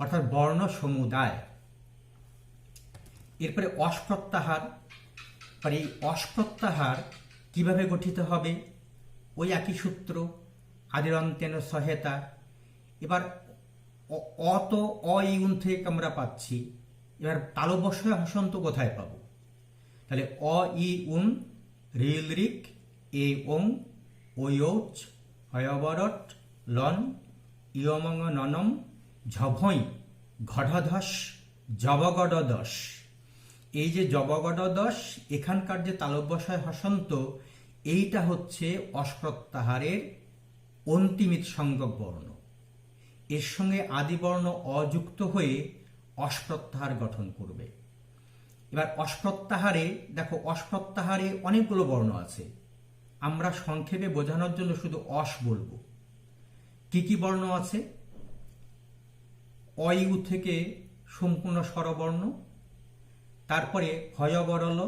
অর্থাৎ বর্ণ সমুদায়। এরপরে অস প্রত্যাহার। এই অস প্রত্যাহার কিভাবে গঠিত হবে? ওই একই সূত্র, আদিরন্তেন সহেতা। এবার অ তো অ ইউন থেকে আমরা পাচ্ছি, এবার তালব্যস্বয় হসন্ত কোথায় পাবো? তাহলে অ ই উন রিল রিক এ ওং ওয়ৌচ হয়বরট লন ইয়মং ননম ঝভই ঘঢধস জবগডদশ। এই যে জবগডদশ, এখানকার যে তালব্যস্বয় হসন্ত, এইটা হচ্ছে অস্প্রত্যাহারের অন্তিমিত সংজ্ঞক বর্ণ। এর সঙ্গে আদিবর্ণ অযুক্ত হয়ে অস্প্রত্যাহার গঠন করবে। এবার অস্প্রত্যাহারে দেখো, অস্প্রত্যাহারে অনেকগুলো বর্ণ আছে। আমরা সংক্ষেপে বোঝানোর জন্য শুধু অস বলবো। কি কি বর্ণ আছে? অয়ু থেকে সম্পূর্ণ স্বরবর্ণ, তারপরে হয়বরল,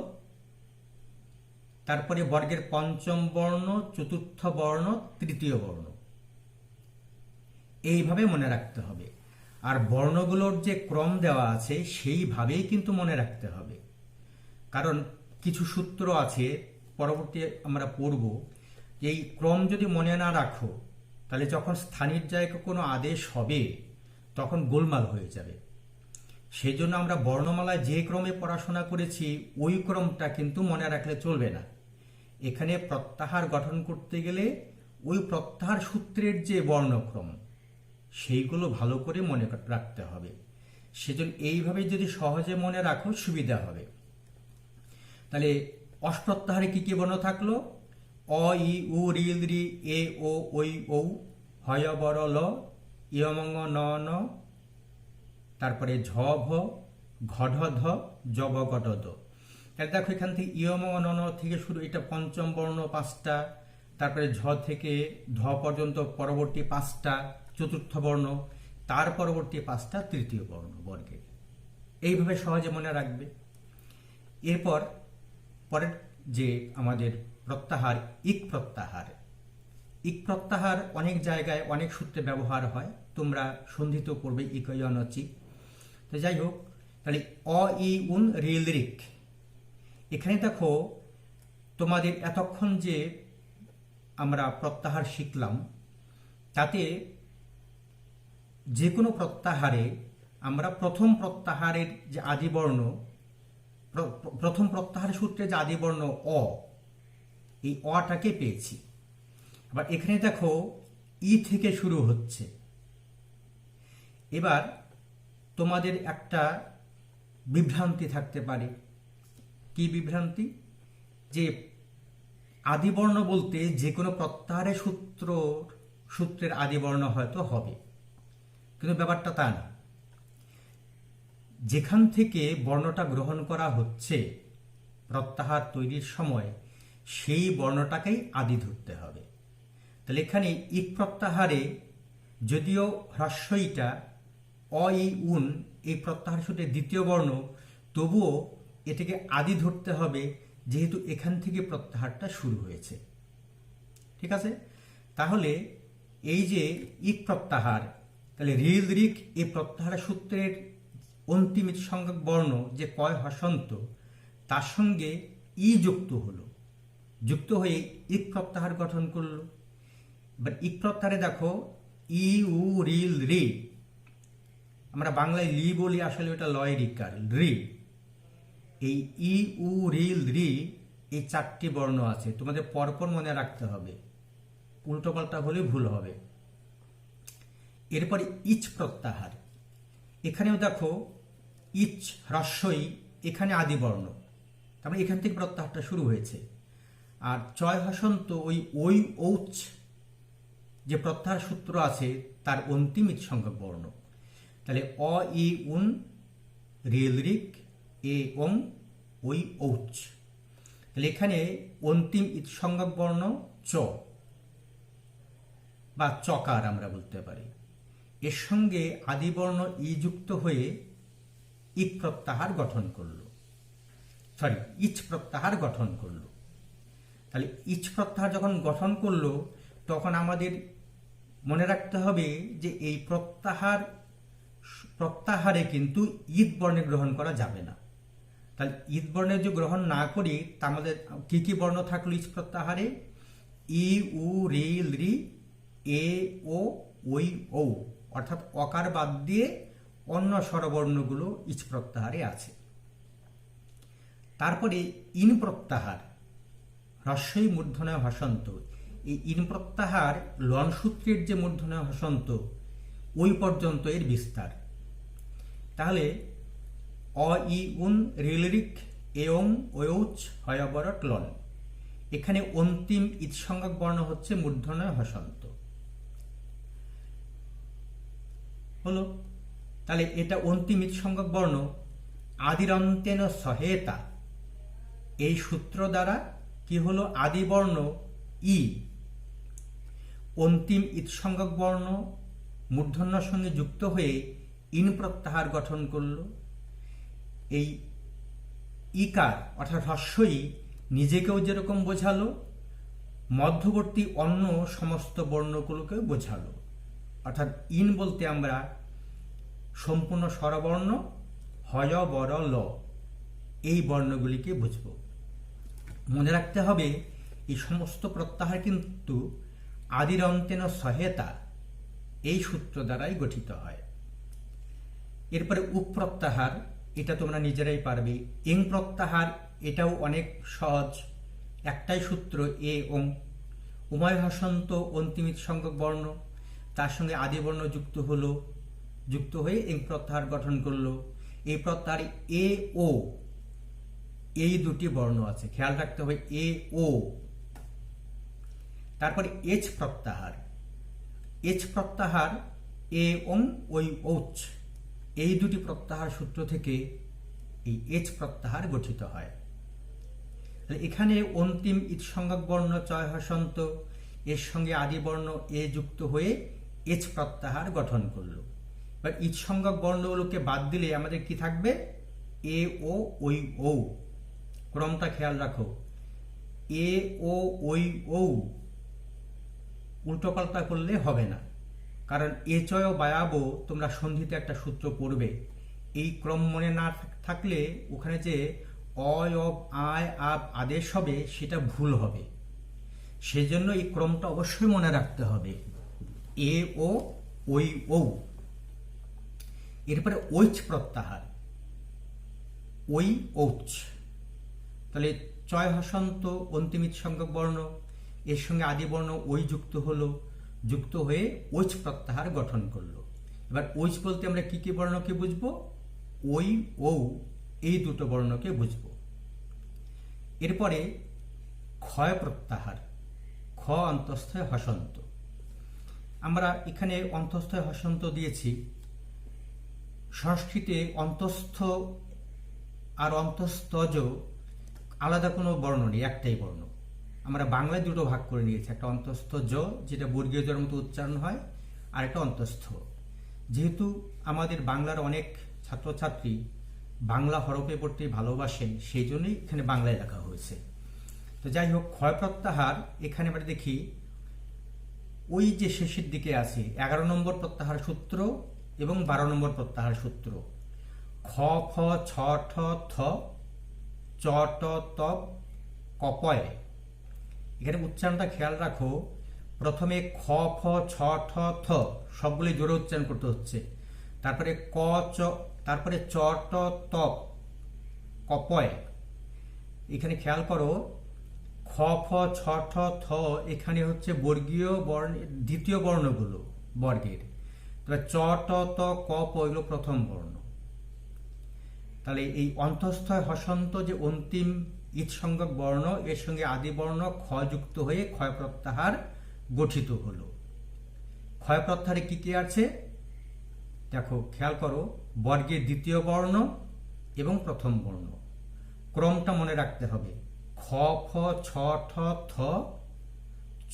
তারপরে বর্গের পঞ্চম বর্ণ, চতুর্থ বর্ণ, তৃতীয় বর্ণ। এইভাবে মনে রাখতে হবে। আর বর্ণগুলোর যে ক্রম দেওয়া আছে সেইভাবেই কিন্তু মনে রাখতে হবে। কারণ কিছু সূত্র আছে, পরবর্তী আমরা পড়ব, এই ক্রম যদি মনে না রাখো তাহলে যখন স্থানীয় জায়গায় কোনো আদেশ হবে তখন গোলমাল হয়ে যাবে। সেই জন্য আমরা বর্ণমালায় যে ক্রমে পড়াশোনা করেছি ওই ক্রমটা কিন্তু মনে রাখলে চলবে না। এখানে প্রত্যাহার গঠন করতে গেলে ওই প্রত্যাহার সূত্রের যে বর্ণক্রম সেইগুলো ভালো করে মনে রাখতে হবে। সেজন্য এইভাবে যদি সহজে মনে রাখো সুবিধা হবে। তাহলে অস্প্রত্যাহারে কি কি বর্ণ থাকলো? অ ই উ রিল রি এ ও ওই ঔ হয়বর ল ইয়মঙ্গ ন ন, তারপরে ঝ ভ ঘঢ ধ জবগট দ। তাহলে দেখো এখান থেকে ইয়মঙ্গ ন ন থেকে শুরু, এটা পঞ্চম বর্ণ 5টা, তারপরে ঝ থেকে ধ পর্যন্ত পরবর্তী 5টা চতুর্থ বর্ণ, তার পরবর্তী 5টা তৃতীয় বর্ণ বর্গে। এইভাবে সহজে মনে রাখবে। এরপর পরের যে আমাদের প্রত্যাহার, ইক প্রত্যাহার। ইক প্রত্যাহার অনেক জায়গায় অনেক সূত্রে ব্যবহার হয়, তোমরা সন্ধিত করবে ইকয়নচি। তো যাই হোক, তাহলে অ ই উন রিল রিক। এখানে দেখো তোমাদের এতক্ষণ যে আমরা প্রত্যাহার শিখলাম তাতে যে কোনো প্রত্যাহারে আমরা প্রথম প্রত্যাহারের যে আদিবর্ণ, প্রথম প্রত্যাহার সূত্রে যে আদিবর্ণ অ, এই অটাকে পেয়েছি। আবার এখানে দেখো ই থেকে শুরু হচ্ছে। এবার তোমাদের একটা বিভ্রান্তি থাকতে পারে। কি বিভ্রান্তি? যে আদিবর্ণ বলতে যে কোনো প্রত্যাহারের সূত্রের আদিবর্ণ হয়তো হবে, কিন্তু ব্যাপারটা তা না। যেখান থেকে বর্ণটা গ্রহণ করা হচ্ছে প্রত্যাহার তৈরির সময়, সেই বর্ণটাকেই আদি ধরতে হবে। তাহলে এখানে ইক প্রত্যাহারে যদিও হ্রস্বইটা অ ই উন এই প্রত্যাহার সূত্রের দ্বিতীয় বর্ণ, তবুও এটাকে আদি ধরতে হবে, যেহেতু এখান থেকে প্রত্যাহারটা শুরু হয়েছে। ঠিক আছে? তাহলে এই যে ইক প্রত্যাহার, তাহলে রিল রিক এই প্রত্যাহার সূত্রের অন্তিম সংজ্ঞক বর্ণ যে কয় হসন্ত, তার সঙ্গে ই যুক্ত হলো, যুক্ত হয়ে ইক প্রত্যাহার গঠন করলো। এবার ইক প্রত্যাহারে দেখো ই উ রিল রি, আমরা বাংলায় লি বলি, আসলে ওটা লয় রিকার রি। এই ই উ রিল রি এই 4টি বর্ণ আছে, তোমাদের পরপর মনে রাখতে হবে, উল্টো পাল্টা হলে ভুল হবে। এরপরে ইচ প্রত্যাহার। এখানেও দেখো ইচ হ্রস্বই, এখানে আদিবর্ণ, তারপরে এখান থেকে প্রত্যাহারটা শুরু হয়েছে। আর চয় হসন্ত ওই ঔচ যে প্রত্যাহার সূত্র আছে তার অন্তিম ইচ সংখ্যক বর্ণ। তাহলে অ ই উন রিল রিক এ ওং ওই ঔচ। তাহলে এখানে অন্তিম ইচ সংজ্ঞক বর্ণ চ বা চকার আমরা বলতে পারি। এর সঙ্গে আদিবর্ণ ই যুক্ত হয়ে ইক প্রত্যাহার গঠন করলো, ইচ প্রত্যাহার গঠন করলো। তাহলে ইচ প্রত্যাহার যখন গঠন করলো তখন আমাদের মনে রাখতে হবে যে এই প্রত্যাহার প্রত্যাহারে কিন্তু ঈদ বর্ণে গ্রহণ করা যাবে না। তাহলে ঈদ বর্ণে যে গ্রহণ না করি তা আমাদের কি কি বর্ণ থাকলো ঈদ প্রত্যাহারে? ই, উ, রি, লি, এ, ও, ওই, ঔ, অর্থাৎ অকার বাদ দিয়ে অন্য স্বরবর্ণগুলো ঈদ প্রত্যাহারে আছে। তারপরে ইন প্রত্যাহার, হ্রস্বই মূর্ধন্য হসন্ত। এই ইন প্রত্যাহার লনসূত্রের যে মূর্ধন্য হসন্ত ওই পর্যন্ত এর বিস্তার। তাহলে অ, ই, উন, রিলরিক, এওং, ওয়ৌচ, হয়বরট, লন। এখানে অন্তিম ঈৎসংজ্ঞক বর্ণ হচ্ছে মূর্ধন্য হসন্ত। হলো, তাহলে এটা অন্তিম ঈৎসংজ্ঞক বর্ণ। আদিরন্তেন সহেতা, এই সূত্র দ্বারা কি হলো? আদি বর্ণ ই অন্তিম ঈৎসংজ্ঞক বর্ণ মূর্ধন্যর সঙ্গে যুক্ত হয়ে ইন প্রত্যাহার গঠন করল। এই ইকার অর্থাৎ হ্রস্বই নিজেকেও যেরকম বোঝালো, মধ্যবর্তী অন্য সমস্ত বর্ণগুলোকে বোঝালো। অর্থাৎ ইন বলতে আমরা সম্পূর্ণ স্বরবর্ণ হয়, বর, ল এই বর্ণগুলিকে বুঝব। মনে রাখতে হবে এই সমস্ত প্রত্যাহার কিন্তু আদির অন্তেন সহেতা এই সূত্র দ্বারাই গঠিত হয়। এরপরে উপ প্রত্যাহার, এটা তোমরা নিজেরাই পারবে। এং প্রত্যাহার, এটাও অনেক সহজ, একটাই সূত্র এ ওং, উভয় হসন্ত অন্তিম ঈৎসংজ্ঞক বর্ণ, তার সঙ্গে আদি বর্ণ যুক্ত হয়ে এং প্রত্যাহার গঠন করলো। এই প্রত্যাহার এ ও এই দুটি বর্ণ আছে, খেয়াল রাখতে হবে এ ও। তারপরে এচ প্রত্যাহার, এচ প্রত্যাহার এ ওং, ওই, ঔচ, এই দুটি প্রত্যাহার সূত্র থেকে এই এচ প্রত্যাহার গঠিত হয়। এখানে অন্তিম ঈৎসংজ্ঞক বর্ণ চয় হসন্ত, এর সঙ্গে আদি বর্ণ এ যুক্ত হয়ে এচ প্রত্যাহার গঠন করলো। এবার ঈৎসংজ্ঞক বর্ণগুলোকে বাদ দিলে আমাদের কি থাকবে? এ ও, ওই, ঔ। ক্রমটা খেয়াল রাখো, এ ও, ওই, ঔ উল্টো পাল্টা করলে হবে না, কারণ এ চয় বায়াবো তোমরা সন্ধিতে একটা সূত্র পড়বে। এই ক্রম মনে না থাকলে ওখানে যে অয়, অব, আয়, আব আদেশ হবে সেটা ভুল হবে। সেজন্য এই ক্রমটা অবশ্যই মনে রাখতে হবে, এ ও, ওই, ঔ। এরপরে ঐচ প্রত্যাহার, ওই, ঔচ। তাহলে চয় হসন্ত অন্তিম ঈৎসংজ্ঞক বর্ণ, এর সঙ্গে আদি বর্ণ ওই যুক্ত হয়ে ঐচ প্রত্যাহার গঠন করলো। এবার ঐচ বলতে আমরা কি কি বর্ণকে বুঝবো? ওই, ঔ এই দুটো বর্ণকে বুঝব। এরপরে ক্ষয় প্রত্যাহার, খ অন্তঃস্থ হসন্ত। আমরা এখানে অন্তঃস্থ হসন্ত দিয়েছি। সংস্কৃতে অন্তঃস্থ আর অন্তঃস্থজ আলাদা কোনো বর্ণ নেই, একটাই বর্ণ। আমরা বাংলায় দুটো ভাগ করে নিয়েছি, একটা অন্তঃস্থ জ যেটা বর্গীয় জর মতো উচ্চারণ হয়, আর একটা অন্তঃস্থ। যেহেতু আমাদের বাংলার অনেক ছাত্রছাত্রী বাংলা হরফে পড়তে ভালোবাসেন, সেই জন্যই এখানে বাংলায় লেখা হয়েছে। তো যাই হোক, ক্ষয় প্রত্যাহার এখানে আমরা দেখি ওই যে শেষের দিকে আছে 11 নম্বর প্রত্যাহার সূত্র এবং 12 নম্বর প্রত্যাহার সূত্র। খ, খ, ছ, ঠ, থ, চ, ট, ত, কপয়। এখানে উচ্চারণটা খেয়াল রাখো, প্রথমে খ, খ, ছ, ঠ, থ সবগুলি জোরে উচ্চারণ করতে হচ্ছে। তারপরে ক, চ, তারপরে চ, ট, ত, কপয়। এখানে খেয়াল করো, খ, খ, ছ, ঠ, থ এখানে হচ্ছে বর্গীয় বর্ণ, দ্বিতীয় বর্ণগুলো বর্গের। তবে চ, ট, ত, ক, প এগুলো প্রথম বর্ণ। তাহলে এই অন্তঃস্থ হসন্ত যে অন্তিম ঈৎসংজ্ঞক বর্ণ, এর সঙ্গে আদি বর্ণ খ যুক্ত হয়ে ক্ষয় প্রত্যাহার গঠিত হলো। ক্ষয় প্রত্যাহারে কি কি আছে দেখো, খেয়াল করো, বর্গের দ্বিতীয় বর্ণ এবং প্রথম বর্ণ। ক্রমটা মনে রাখতে হবে, খ, খ, ছ, ঠ, থ,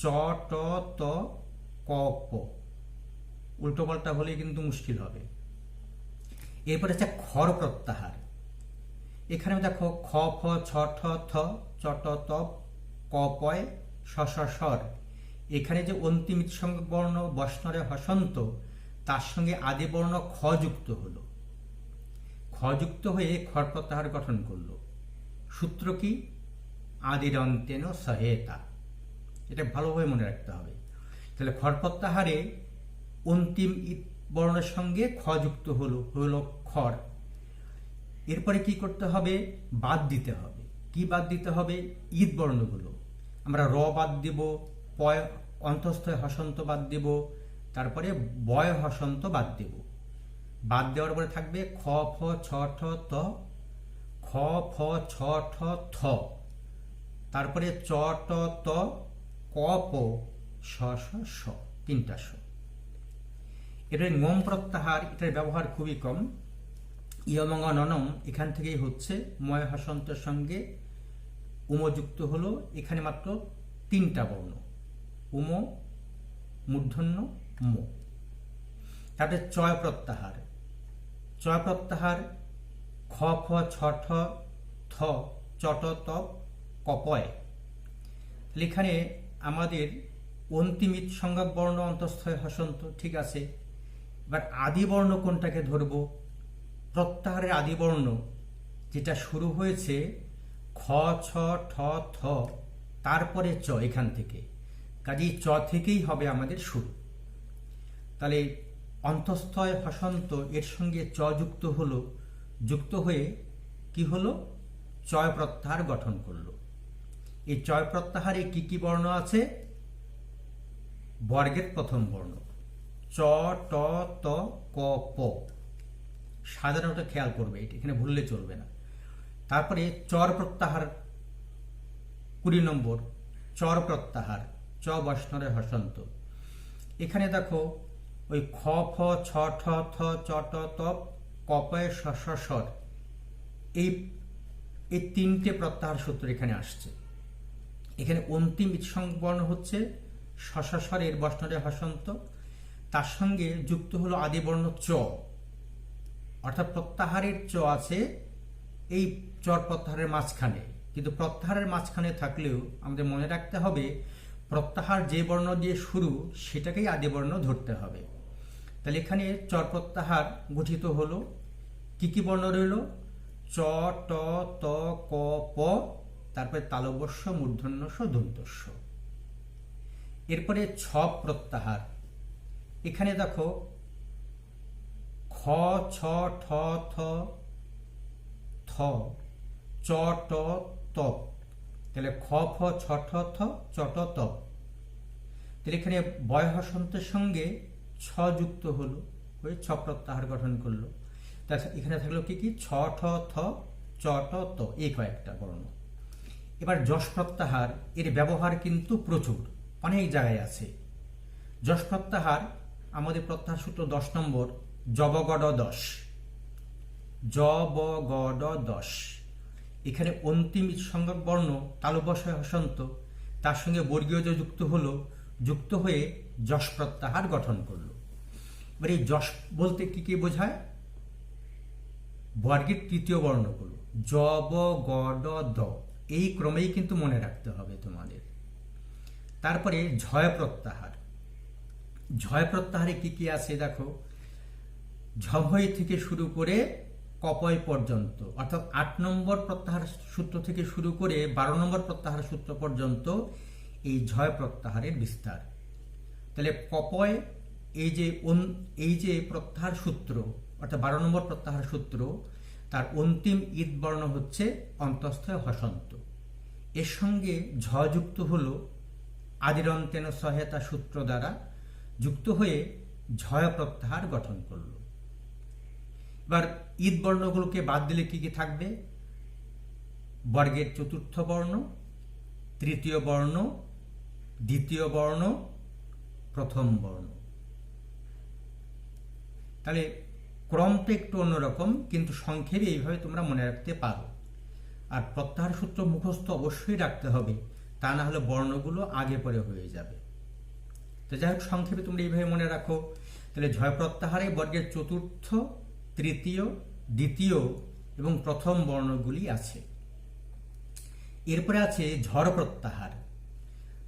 চ, ট, ত, ক, প। উল্টো পাল্টা হলে কিন্তু মুশকিল হবে। এরপরে হচ্ছে খর প্রত্যাহার। এখানে দেখো খ, খ, ছ, ঠ, থ, চ, ট, ত, ক, পয়, স, স, স্বর। এখানে যে অন্তিম ঈৎসংজ্ঞক বর্ণ বস্নরে হসন্ত, তার সঙ্গে আদি বর্ণ খ যুক্ত হলো, খ যুক্ত হয়ে খর প্রত্যাহার গঠন করলো। সূত্র কি? আদিরন্তেন সহেতা। এটা ভালোভাবে মনে রাখতে হবে। তাহলে খর প্রত্যাহারে অন্তিম ইত বর্ণের সঙ্গে খ যুক্ত হলো খর। এরপরে কি করতে হবে? বাদ দিতে হবে। কি বাদ দিতে হবে? ঈদ বর্ণগুলো। আমরা র বাদ দিব, পয় অন্তস্থ হসন্ত বাদ দিব, তারপরে বয় হসন্ত বাদ দেব। বাদ দেওয়ার পরে থাকবে খ ফ ছ ঠ ত, খ ফ ছ ঠ থ, তারপরে চ ট ত, ক প শ স স, তিনটা স। এটার মম প্রত্যাহার, এটার ব্যবহার খুবই কম। ইয়মং ননম এখান থেকেই হচ্ছে, ময় হসন্তের সঙ্গে উমযুক্ত হলো। এখানে মাত্র তিনটা বর্ণ, উম, মূর্ধন্য, ম। তারপরে চয় প্রত্যাহার। চয় প্রত্যাহার খ ফ ছ ঠ থ চট ত কপয়। এখানে আমাদের অন্তিমিত সংজ্ঞক বর্ণ অন্তঃস্থ হসন্ত, ঠিক আছে। এবার আদি বর্ণ কোনটাকে ধরব? প্রত্যাহারের আদি বর্ণ যেটা শুরু হয়েছে খ ছ ঠ থ, তারপরে চ, এখান থেকে, কাজেই চ থেকেই হবে আমাদের শুরু। তাহলে অন্তঃস্থ হসন্ত এর সঙ্গে চ যুক্ত হলো, যুক্ত হয়ে কি হলো? চয় প্রত্যাহার গঠন করলো। এই চয় প্রত্যাহারে কি কি বর্ণ আছে? বর্গের প্রথম বর্ণ চ ট ত ক প, সাধারণত খেয়াল করবে, এটা এখানে ভুললে চলবে না। তারপরে চর প্রত্যাহার 20 নম্বর, চর প্রত্যাহার চ বৈষ্ণবের হসন্ত। এখানে দেখো ওই খ ফ ছ ঠ থ চ ট ত কপয় শ স স্বর, এই তিনটে প্রত্যাহার সূত্র এখানে আসছে। এখানে অন্তিম বর্ণ হচ্ছে শ স স্বর, এর বৈষ্ণবের হসন্ত, তার সঙ্গে যুক্ত হলো আদি বর্ণ চ, অর্থাৎ প্রত্যাহারের চ আছে এই চর প্রত্যাহারের মাঝখানে। কিন্তু প্রত্যাহারের মাঝখানে থাকলেও আমাদের মনে রাখতে হবে প্রত্যাহার যে বর্ণ দিয়ে শুরু সেটাকেই আদি বর্ণ ধরতে হবে। তাহলে এখানে চর প্রত্যাহার গঠিত হলো, কি কি বর্ণ রইল? চ ট ত ক প, তারপরে তালব্যস্য, মূর্ধন্যস্য, দন্তস্য। এরপরে ছ প্রত্যাহার। এখানে দেখো খ ছ ঠ থ থ চ ট ত, তাহলে খ ফ ছ ঠ থ চ ট ত। তাহলে এখানে বয় হসন্তের সঙ্গে ছ যুক্ত হলো, হয়ে ছ প্রত্যাহার গঠন করলো। এখানে থাকলো কি কি? ছ ঠ থ চ ট ত, এই কয়েকটা বর্ণ। এবার যশ প্রত্যাহার, এর ব্যবহার কিন্তু প্রচুর, অনেক জায়গায় আছে। যশ প্রত্যাহার আমাদের প্রত্যাহার সূত্র 10 নম্বর, জবগড 10, জবগড 10। এখানে অন্তিম সংজ্ঞক বর্ণ তালব্যস্য হসন্ত, তার সঙ্গে বর্গীয় জ যুক্ত হলো, যুক্ত হয়ে যশ প্রত্যাহার গঠন করলো। এবার এই যশ বলতে কি কি বোঝায়? বর্গের তৃতীয় বর্ণগুলো জব গড দ, এই ক্রমেই কিন্তু মনে রাখতে হবে তোমাদের। তারপরে ঝয় প্রত্যাহার। ঝয় প্রত্যাহারে কি কি আছে দেখো, ঝভয় থেকে শুরু করে কপয় পর্যন্ত, অর্থাৎ 8 নম্বর প্রত্যাহার সূত্র থেকে শুরু করে 12 নম্বর প্রত্যাহার সূত্র পর্যন্ত এই ঝয় প্রত্যাহারের বিস্তার। তাহলে কপয় এই যে প্রত্যাহার সূত্র, অর্থাৎ 12 নম্বর প্রত্যাহার সূত্র, তার অন্তিম ঈদ বর্ণ হচ্ছে অন্তঃস্থ হসন্ত। এর সঙ্গে ঝ যুক্ত হলো আদিরন্তেন সহায়তা সূত্র দ্বারা, যুক্ত হয়ে ঝয় প্রত্যাহার গঠন করল। এবার ঈদ বর্ণগুলোকে বাদ দিলে কি কি থাকবে? বর্গের চতুর্থ বর্ণ, তৃতীয় বর্ণ, দ্বিতীয় বর্ণ, প্রথম বর্ণ। তাহলে ক্রমটা একটু অন্যরকম, কিন্তু সংক্ষেপে এইভাবে তোমরা মনে রাখতে পারো। আর প্রত্যাহার সূত্র মুখস্থ অবশ্যই রাখতে হবে, তা না হলে বর্ণগুলো আগে পরে হয়ে যাবে। তো যাই হোক, সংক্ষেপে তোমরা এইভাবে মনে রাখো। তাহলে ঝয় প্রত্যাহারে বর্গের চতুর্থ, তৃতীয়, দ্বিতীয় এবং প্রথম বর্ণগুলি আছে। এরপরে আছে ঝড় প্রত্যাহার।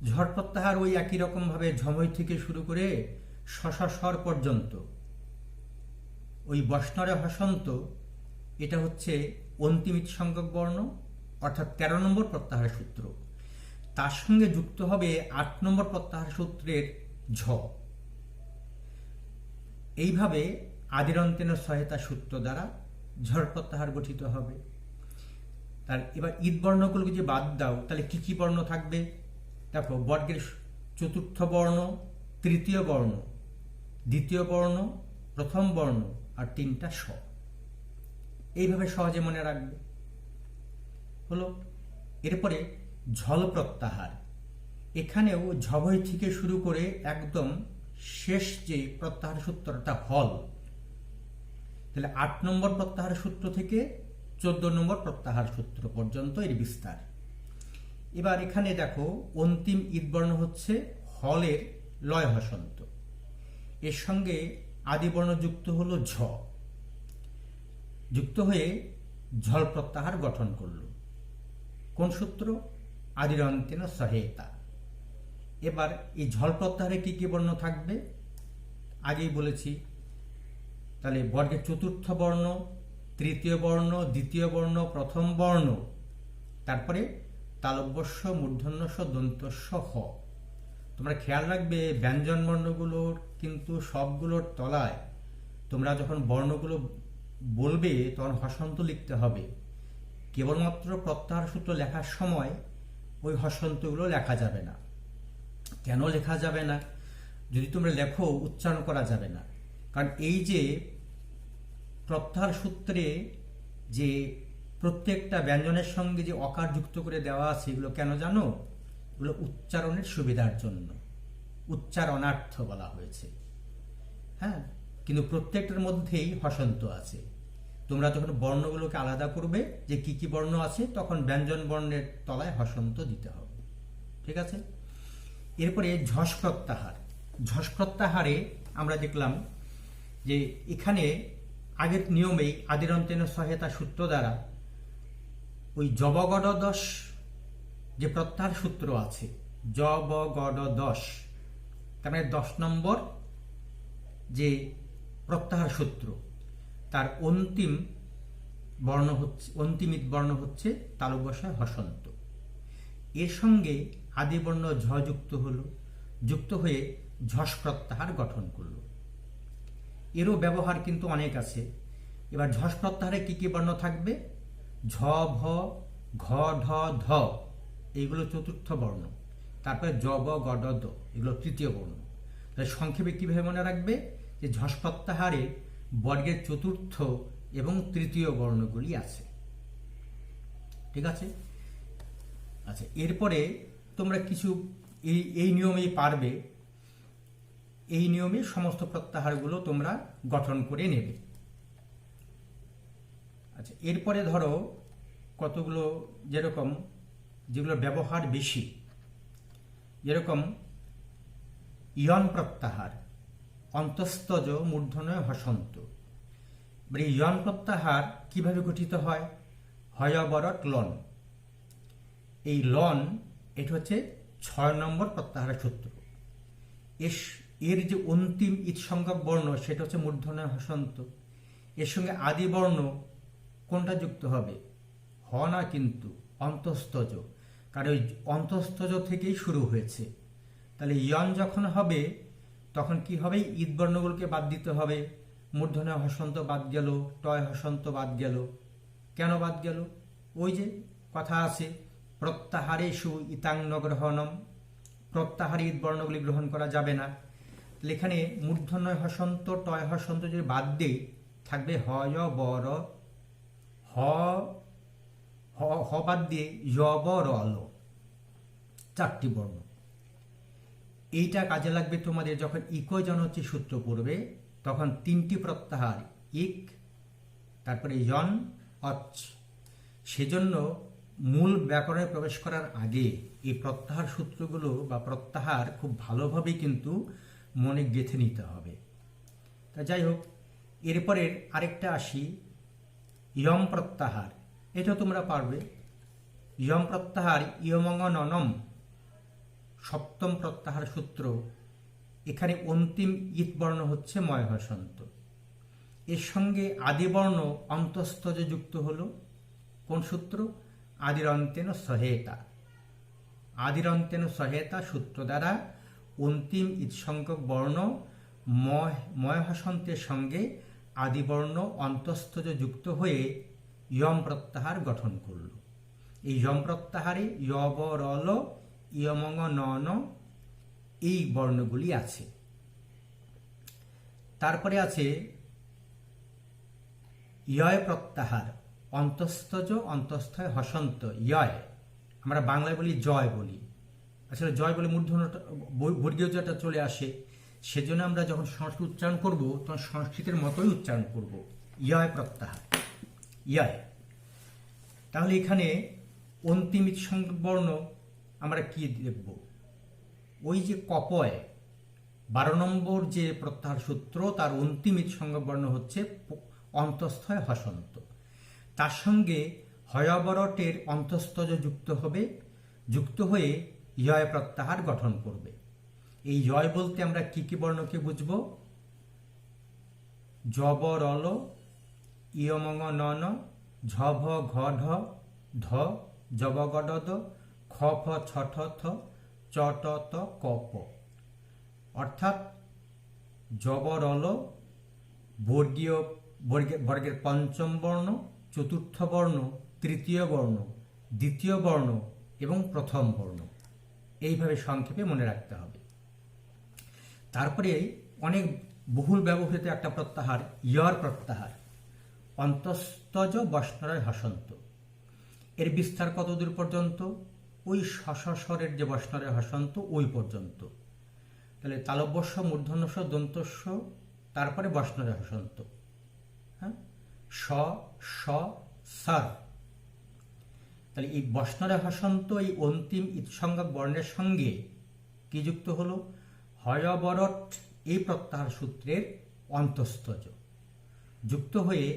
ঝড় প্রত্যাহার ওই একই রকম ভাবে ঝময় থেকে শুরু করে শশা স্বর পর্যন্ত ওই বষ্ণরে হসন্ত এটা হচ্ছে অন্তিম ইৎ সংজ্ঞক বর্ণ, অর্থাৎ 13 নম্বর প্রত্যাহার সূত্র। তার সঙ্গে যুক্ত হবে 8 নম্বর প্রত্যাহার সূত্রের ঝ। এইভাবে আদিরন্তেন সহায়তা সূত্র দ্বারা ঝড় প্রত্যাহার গঠিত হবে। তার এবার ঈদ বর্ণগুলোকে যে বাদ দাও, তাহলে কি কি বর্ণ থাকবে? দেখো, বর্গের চতুর্থ বর্ণ, তৃতীয় বর্ণ, দ্বিতীয় বর্ণ, প্রথম বর্ণ আর 3টা স। এইভাবে সহজে মনে রাখবে। হলো। এরপরে ঝল প্রত্যাহার। এখানেও ঝভয় থেকে শুরু করে একদম শেষ যে প্রত্যাহার সূত্রটা হল, তাহলে 8 নম্বর প্রত্যাহার সূত্র থেকে 14 নম্বর প্রত্যাহার সূত্র পর্যন্ত এর বিস্তার। এবার এখানে দেখো, অন্তিম ঈদবর্ণ হচ্ছে হলের লয় হসন্ত, এর সঙ্গে আদিবর্ণ যুক্ত হলো ঝ, যুক্ত হয়ে ঝল প্রত্যাহার গঠন করল। কোন সূত্র? আদিরন্তেন সহায়তা। এবার এই ঝল প্রত্যাহারে কি কি বর্ণ থাকবে? আগেই বলেছি। তাহলে বর্গের চতুর্থ বর্ণ, তৃতীয় বর্ণ, দ্বিতীয় বর্ণ, প্রথম বর্ণ, তারপরে তালব্যস্য, মূর্ধন্যস্য, দন্তস্য, হ। তোমরা খেয়াল রাখবে, ব্যঞ্জন বর্ণগুলোর কিন্তু সবগুলোর তলায় তোমরা যখন বর্ণগুলো বলবে তখন হসন্ত লিখতে হবে। কেবলমাত্র প্রত্যাহার সূত্র লেখার সময় ওই হসন্তগুলো লেখা যাবে না। কেন লেখা যাবে না? যদি তোমরা লেখো, উচ্চারণ করা যাবে না। কারণ এই যে প্রত্যাহার সূত্রে যে প্রত্যেকটা ব্যঞ্জনের সঙ্গে যে অকার যুক্ত করে দেওয়া আছে, এগুলো কেন জানো? এগুলো উচ্চারণের সুবিধার জন্য, উচ্চারণার্থ বলা হয়েছে। হ্যাঁ, কিন্তু প্রত্যেকটার মধ্যেই হসন্ত আছে। তোমরা যখন বর্ণগুলোকে আলাদা করবে যে কি কি বর্ণ আছে, তখন ব্যঞ্জন বর্ণের তলায় হসন্ত দিতে হবে। ঠিক আছে। এরপরে ঝস প্রত্যাহার। ঝস প্রত্যাহারে আমরা দেখলাম যে এখানে আগের নিয়মেই আদিরন্তেন সহায়তা সূত্র দ্বারা ওই জবগড-দশ যে প্রত্যাহার সূত্র আছে, জবগড-দশ, তার মানে 10 নম্বর যে প্রত্যাহার সূত্র, তার অন্তিম বর্ণ হচ্ছে, অন্তিম বর্ণ হচ্ছে তালব্যস্য হসন্ত। এর সঙ্গে আদিবর্ণ ঝ যুক্ত হলো, যুক্ত হয়ে ঝস প্রত্যাহার গঠন করলো। এরও ব্যবহার কিন্তু অনেক আছে। এবার ঝস প্রত্যাহারে কি কি বর্ণ থাকবে? ঝ, ভ, ঘ, ঢ, ধ, এইগুলো চতুর্থ বর্ণ। তারপরে জ, ব, গ, ড, দ, এগুলো তৃতীয় বর্ণ। তাহলে সংক্ষেপে কিভাবে মনে রাখবে? যে ঝস প্রত্যাহারে বর্গের চতুর্থ এবং তৃতীয় বর্ণগুলি আছে। ঠিক আছে। আচ্ছা, এরপরে তোমরা কিছু এই নিয়মেই পারবে, এই নিয়মে সমস্ত প্রত্যাহারগুলো তোমরা গঠন করে নেবে। আচ্ছা, এরপরে ধরো কতগুলো যেরকম যেগুলো ব্যবহার বেশি, যেরকম ইয়ন প্রত্যাহার, অন্তস্তজ মূর্ধন্য হসন্ত। এই ইয়ন প্রত্যাহার কিভাবে গঠিত হয়? হয়বরট লন। এই লন, এটা হচ্ছে 6 নম্বর প্রত্যাহার সূত্র। এর যে অন্তিম ঈদ সংজ্ঞক বর্ণ, সেটা হচ্ছে মূর্ধন্য হসন্ত। এর সঙ্গে আদি বর্ণ কোনটা যুক্ত হবে? হ না, কিন্তু অন্তস্তজ, কারণ ওই অন্তস্তজ থেকেই শুরু হয়েছে। তাহলে ইয়ন যখন হবে, তখন কি হবে? ঈদ বর্ণগুলোকে বাদ দিতে হবে। মূর্ধন্য হসন্ত বাদ গেল, টয় হসন্ত বাদ গেল। কেন বাদ গেল? ওই যে কথা আছে, প্রত্যাহারেষু ইতাং ন গ্রহণম, প্রত্যাহারে ঈদ বর্ণগুলি গ্রহণ করা যাবে না। এখানে মূর্ধন্য হসন্ত, টয় হসন্ত যদি বাদ দেই, থাকবে হয় বর, হ বাদ দিয়ে য়বর অল, 4টি বর্ণ। এইটা কাজে লাগবে তোমাদের যখন ইকোজনচি সূত্র পড়বে, তখন 3টি প্রত্যাহার, ইক, তারপরে ইয়ন, অচ। সেজন্য মূল ব্যাকরণে প্রবেশ করার আগে এই প্রত্যাহার সূত্রগুলো বা প্রত্যাহার খুব ভালোভাবে কিন্তু মনে গেঁথে নিতে হবে। তা যাই হোক, এরপরে আরেকটা আসি, ইয়ম প্রত্যাহার। এটা তোমরা পারবে। ইয়ম প্রত্যাহার ইয়মঙ্গনম, 7ম প্রত্যাহার সূত্র। এখানে অন্তিম ঈদ বর্ণ হচ্ছে ময় হসন্ত। এর সঙ্গে আদিবর্ণ অন্তঃস্থজ যুক্ত হলো। কোন সূত্র? আদিরন্তেন সহেতা। আদিরন্তেন সহেতা সূত্র দ্বারা অন্তিম ইৎসংখ্যক বর্ণ ময় হসন্তের সঙ্গে আদিবর্ণ অন্তঃস্থজ যুক্ত হয়ে ইয়ম প্রত্যাহার গঠন করল। এই ইয়ম প্রত্যাহারে ইয়ব রল ইয়মঙ্গ নন এই বর্ণগুলি আছে। তারপরে আছে ইয় প্রত্যাহার, অন্তঃস্থজ অন্তঃস্থয় হসন্ত ইয়, আমরা বাংলায় বলি জয় বলি, আসলে জয় বলে মূর্ধন্যটা বর্গীয় জয়টা চলে আসে, সেজন্য আমরা যখন সংস্কৃত উচ্চারণ করব তখন সংস্কৃতের মতোই উচ্চারণ করব, ইয় প্রত্যাহার ইয়। তাহলে এখানে অন্তিম ইৎসংখ্যক বর্ণ আমরা কি দেখব? ওই যে কপয় 12 নম্বর যে প্রত্যাহার সূত্র, তার অন্তিম ইৎসংখ্যক বর্ণ হচ্ছে অন্তঃস্থয় হসন্ত, তার সঙ্গে হয়বরটের অন্তঃস্থজ যুক্ত হবে, যুক্ত হয়ে ইয় প্রত্যাহার গঠন করবে। এই ইয় বলতে আমরা কি কি বর্ণকে বুঝব? জব রল ইয়মঙ্গ নন ঝভ ঘ ঢ ধ জব গড দ খ ফ ছ ঠ থ চ ট ত ক প। অর্থাৎ জব রল বর্গের পঞ্চম বর্ণ, চতুর্থ বর্ণ, তৃতীয় বর্ণ, দ্বিতীয় বর্ণ এবং প্রথম বর্ণ, এইভাবে সংক্ষেপে মনে রাখতে হবে। তারপরে অনেক বহুল ব্যবহৃত একটা প্রত্যাহার ইয়র প্রত্যাহার, অন্তঃস্থজ বষ্ণরয় হসন্ত। এর বিস্তার কতদূর পর্যন্ত? ওই স্বরের যে বষ্ণরয় হসন্ত ওই পর্যন্ত। তাহলে তালব্যস্য মূর্ধন্যস্য দন্তস্য তারপরে বষ্ণরয় হসন্ত, হ্যাঁ, স স সার। তাহলে এই বষ্ণরয় হসন্ত এই অন্তিম ইৎসংখ্যক বর্ণের সঙ্গে কি যুক্ত হলো? হয়বরট এই প্রত্যাহার সূত্রের অন্তঃস্থজ যুক্ত হয়ে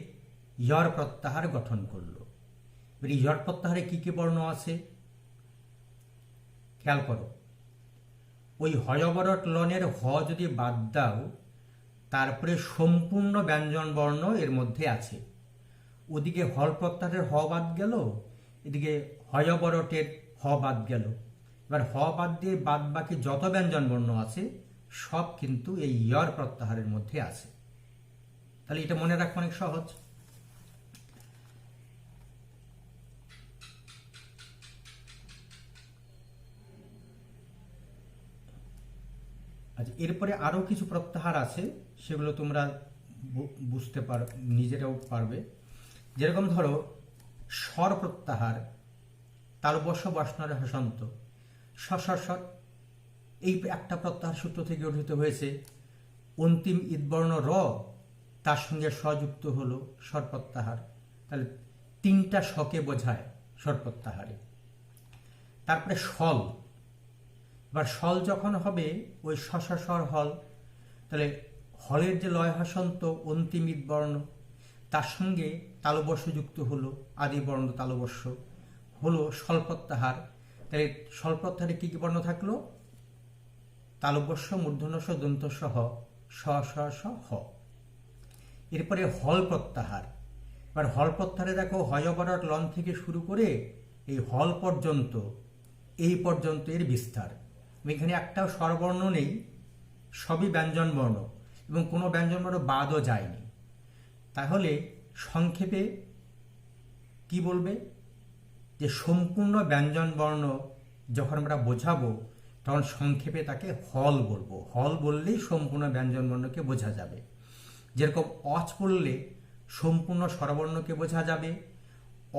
ইয়র প্রত্যাহার গঠন করল। এবার ইয়র প্রত্যাহারে কি কি বর্ণ আছে খেয়াল করো। ওই হয়বরট লনের হ যদি বাদ দাও, তারপরে সম্পূর্ণ ব্যঞ্জন বর্ণ এর মধ্যে আছে। ওদিকে হল প্রত্যাহারের হ বাদ গেল, এদিকে হয়বরটের হ বাদ গেল। এবার হ বাদ দিয়ে বাদ বাকি যত ব্যঞ্জন বর্ণ আছে সব কিন্তু এই ইয়র প্রত্যাহারের মধ্যে আছে। তাহলে এটা মনে রাখা অনেক সহজ। আচ্ছা, এরপরে আরো কিছু প্রত্যাহার আছে, সেগুলো তোমরা বুঝতে পারো, নিজেরাও পারবে। যেরকম ধরো স্বর প্রত্যাহার, তালব্যস্য বষ্ণরয় হসন্ত, স্বর, এই একটা প্রত্যাহার সূত্র থেকে গঠিত হয়েছে। অন্তিম ইৎবর্ণ র, তার সঙ্গে স্বযুক্ত হলো স্বর প্রত্যাহার। তাহলে 3টা স্বকে বোঝায় স্বর প্রত্যাহারে। তারপরে স্বল, এবার স্বল যখন হবে ওই স্বর হল, তাহলে হলের যে লয় হসন্ত অন্তিম ইৎবর্ণ, তার সঙ্গে তালব্যস্য যুক্ত হলো, আদিবর্ণ তালব্যস্য হলো স্বল প্রত্যাহার। তাই স্বল প্রত্যাহারে কি কি বর্ণ থাকলো? তালব্যস্য মূর্ধন্যস্য দন্তস্য হ, স স স হ। এরপরে হল প্রত্যাহার। এবার হল প্রত্যাহারে দেখো হয়বরট লন থেকে শুরু করে এই হল পর্যন্ত, এই পর্যন্ত এর বিস্তার। এখানে একটাও স্বরবর্ণ নেই, সবই ব্যঞ্জন বর্ণ এবং কোনো ব্যঞ্জন বর্ণ বাদও যায়নি। তাহলে সংক্ষেপে কি বলবে? যে সম্পূর্ণ ব্যঞ্জন বর্ণ যখন আমরা বোঝাবো তখন সংক্ষেপে তাকে হল বলবো। হল বললেই সম্পূর্ণ ব্যঞ্জন বর্ণকে বোঝা যাবে। যেরকম অচ বললে সম্পূর্ণ স্বরবর্ণকে বোঝা যাবে,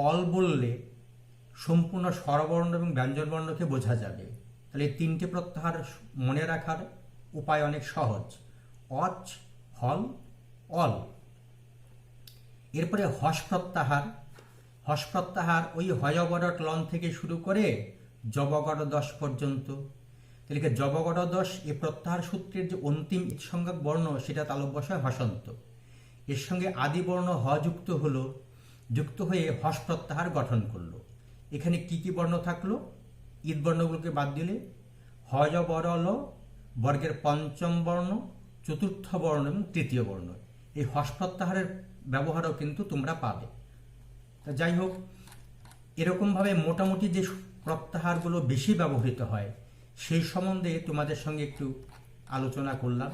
অল বললে সম্পূর্ণ স্বরবর্ণ এবং ব্যঞ্জন বর্ণকে বোঝা যাবে। তাহলে এই 3টে প্রত্যাহার মনে রাখার উপায় অনেক সহজ, অচ, হল, অল। এরপরে হস প্রত্যাহার। হস প্রত্যাহার ওই হয়বরট লন থেকে শুরু করে জবগড় দশ পর্যন্ত। তাহলে জবগড় দশ এই প্রত্যাহার সূত্রের যে অন্তিম ইৎসংখ্যক বর্ণ সেটা তালব্যস্যয় হসন্ত, এর সঙ্গে আদিবর্ণ হ যুক্ত হলো, যুক্ত হয়ে হস প্রত্যাহার গঠন করলো। এখানে কি কি বর্ণ থাকলো? ঈদ বর্ণগুলোকে বাদ দিলে হয়বরল বর্গের পঞ্চম বর্ণ, চতুর্থ বর্ণ এবং তৃতীয় বর্ণ, এই হস প্রত্যাহারের ব্যবহারও কিন্তু তোমরা পাবে। তা যাই হোক, এরকমভাবে মোটামুটি যে প্রত্যাহারগুলো বেশি ব্যবহৃত হয় সেই সম্বন্ধে তোমাদের সঙ্গে একটু আলোচনা করলাম।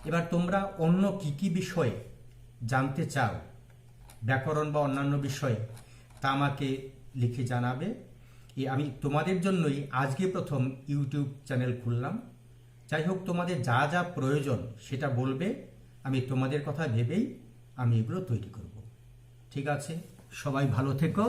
এবার তোমরা অন্য কি কি বিষয়ে জানতে চাও, ব্যাকরণ বা অন্যান্য বিষয়ে, তা আমাকে লিখে জানাবে। আমি তোমাদের জন্যই আজকে প্রথম ইউটিউব চ্যানেল খুললাম। যাই হোক, তোমাদের যা যা প্রয়োজন সেটা বলবে, আমি তোমাদের কথা ভেবেই আমি এগুলো তৈরি করব। ঠিক আছে, সবাই ভালো থেকো।